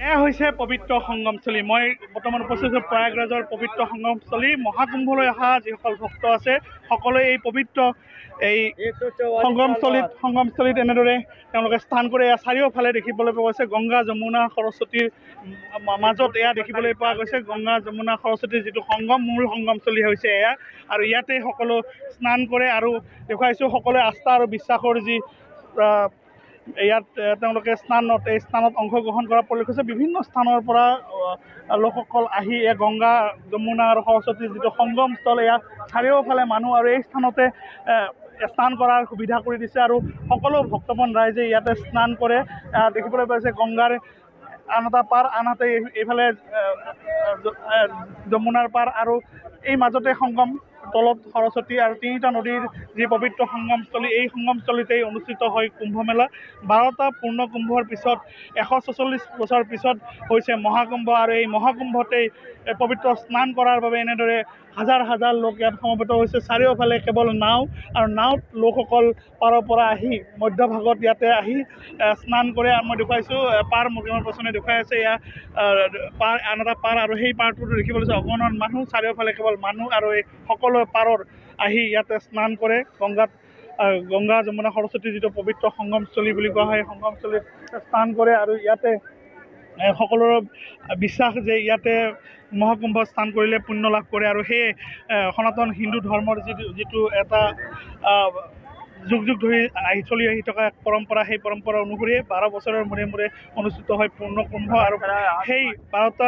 এয়া হৈছে পবিত্ৰ সংগমস্থলী। মই বৰ্তমান উপস্থিত আছোঁ প্ৰয়াগৰাজৰ পবিত্ৰ সংগমস্থলী। মহাকুম্ভলৈ অহা যিসকল ভক্ত আছে সকলোৱে এই পবিত্ৰ এই সংগমস্থলীত এনেদৰে তেওঁলোকে স্নান কৰে। চাৰিওফালে দেখিবলৈ পোৱা গৈছে গংগা যমুনা সৰস্বতীৰ মাজত এয়া দেখিবলৈ পোৱা গৈছে। গংগা যমুনা সৰস্বতীৰ যিটো সংগম, মূল সংগমস্থলী হৈছে এয়া, আৰু ইয়াতে সকলো স্নান কৰে। আৰু দেখুৱাইছোঁ সকলোৱে আস্থা আৰু বিশ্বাসৰ যি ইয়াত তেওঁলোকে এই স্নানত অংশগ্ৰহণ কৰা পৰিলক্ষিত হৈছে। বিভিন্ন স্থানৰ পৰা লোকসকল আহি এই গংগা যমুনা আৰু সৰস্বতীৰ যিটো সংগমস্থল, ইয়াত চাৰিওফালে মানুহ আৰু এই স্থানতে স্নান কৰাৰ সুবিধা কৰি দিছে। আৰু সকলো ভক্তপ্ৰাণ ৰাইজে ইয়াতে স্নান কৰে। দেখিবলৈ পাইছে গংগাৰ আন এটা পাৰ, আনহাতে এইফালে যমুনাৰ পাৰ, আৰু এই মাজতে সংগম, তলত সৰস্বতী আৰু তিনিটা নদীৰ যি পবিত্ৰ সংগমস্থলী, এই সংগমস্থলীতেই অনুষ্ঠিত হয় কুম্ভমেলা। 12টা পূৰ্ণ কুম্ভৰ পিছত 146 বছৰ পিছত হৈছে মহাকুম্ভ, আৰু এই মহাকুম্ভতেই পবিত্ৰ স্নান কৰাৰ বাবে এনেদৰে হাজাৰ হাজাৰ লোক ইয়াত সমবেত হৈছে। চাৰিওফালে কেৱল নাও, আৰু নাওত লোকসকল পাৰৰ পৰা আহি মধ্যভাগত ইয়াতে আহি স্নান কৰে। আৰু মই দেখুৱাইছোঁ পাৰ, মোৰ পচনে দেখুৱাই আছে এয়া পাৰ, আন এটা পাৰ, আৰু সেই পাৰটোতো দেখিবলৈ পাইছোঁ অগণন মানুহ। চাৰিওফালে কেৱল মানুহ, আৰু এই সকলো পাৰৰ আহি ইয়াতে স্নান কৰে। গংগা যমুনা সৰস্বতী যিটো পবিত্ৰ সংগমস্থলী বুলি কোৱা হয়, সংগমস্থলীত স্নান কৰে। আৰু ইয়াতে সকলোৰে বিশ্বাস যে ইয়াতে মহাকুম্ভ স্নান কৰিলে পুণ্য লাভ কৰে। আৰু সেয়ে সনাতন হিন্দু ধৰ্মৰ যিটো এটা যুগ যুগ ধৰি চলি আহি থকা এক পৰম্পৰা, সেই পৰম্পৰা অনুসৰি 12 বছৰৰ মূৰে মূৰে অনুষ্ঠিত হয় পূৰ্ণকুম্ভ, আৰু সেই 12টা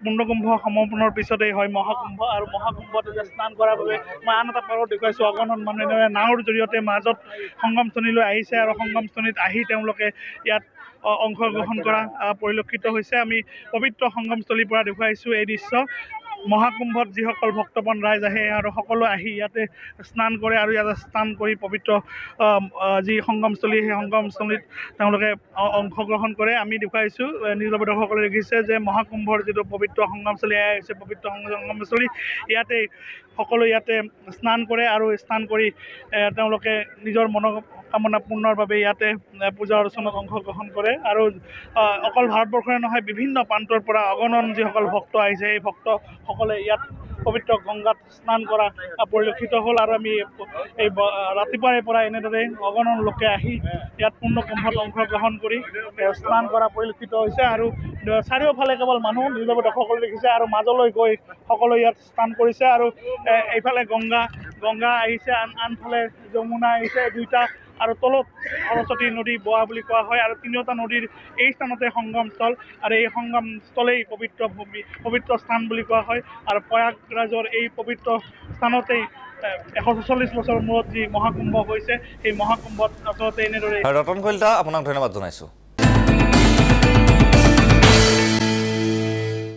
পূৰ্ণকুম্ভ সমাপনৰ পিছতেই হয় মহাকুম্ভ। আৰু মহাকুম্ভত স্নান কৰাৰ বাবে মই আন এটা পাৰত দেখুৱাইছোঁ অগণন মানুহ এনেদৰে নাৱৰ জৰিয়তে মাজত সংগমস্থলীলৈ আহিছে, আৰু সংগমস্থলীত আহি তেওঁলোকে ইয়াত অংশগ্ৰহণ কৰা পৰিলক্ষিত হৈছে। আমি পবিত্ৰ সংগমস্থলীৰ পৰা দেখুৱাইছোঁ এই দৃশ্য। মহাকুম্ভত যিসকল ভক্তপ্ৰাণ ৰাইজ আহে আৰু সকলো আহি ইয়াতে স্নান কৰে, আৰু ইয়াতে স্নান কৰি পবিত্ৰ যি সংগমস্থলী, সেই সংগমস্থলীত তেওঁলোকে অংশগ্ৰহণ কৰে। আমি দেখুৱাইছোঁ, নিউজ দৰ্শকসকলে দেখিছে যে মহাকুম্ভৰ যিটো পবিত্ৰ সংগমস্থলী, এয়াই হৈছে পবিত্ৰ সংগমস্থলী। ইয়াতে সকলো ইয়াতে স্নান কৰে, আৰু স্নান কৰি তেওঁলোকে নিজৰ মনোকামনা পূৰ্ণৰ বাবে ইয়াতে পূজা অৰ্চনাত অংশগ্ৰহণ কৰে। আৰু অকল ভাৰতবৰ্ষৰে নহয়, বিভিন্ন প্ৰান্তৰ পৰা অগণন যিসকল ভক্ত আহিছে, এই ভক্তসকলে ইয়াত পবিত্ৰ গংগাত স্নান কৰা পৰিলক্ষিত হ'ল। আৰু আমি এই ৰাতিপুৱাৰে পৰা এনেদৰে অগণন লোকে আহি ইয়াত পূৰ্ণকুম্ভত অংশগ্ৰহণ কৰি স্নান কৰা পৰিলক্ষিত হৈছে। আৰু চাৰিওফালে কেৱল মানুহ, নিজৰ দৰ্শকসকলে দেখিছে, আৰু মাজলৈ গৈ সকলো ইয়াত স্নান কৰিছে। আৰু এইফালে গংগা আহিছে, আনফালে যমুনা আহিছে, দুইটা, আৰু তলত সৰস্বতী নদী বোৱা বুলি কোৱা হয়। আৰু তিনিওটা নদীৰ এই স্থানতে সংগমস্থল, আৰু এই সংগমস্থলেই পবিত্ৰ স্থান বুলি কোৱা হয়। আৰু প্ৰয়াগৰাজৰ এই পবিত্ৰ স্থানতেই 146 বছৰৰ মূৰত যি মহাকুম্ভ হৈছে, সেই মহাকুম্ভত আচলতে এনেদৰে। ৰতন কলিতা, আপোনাক ধন্যবাদ জনাইছোঁ।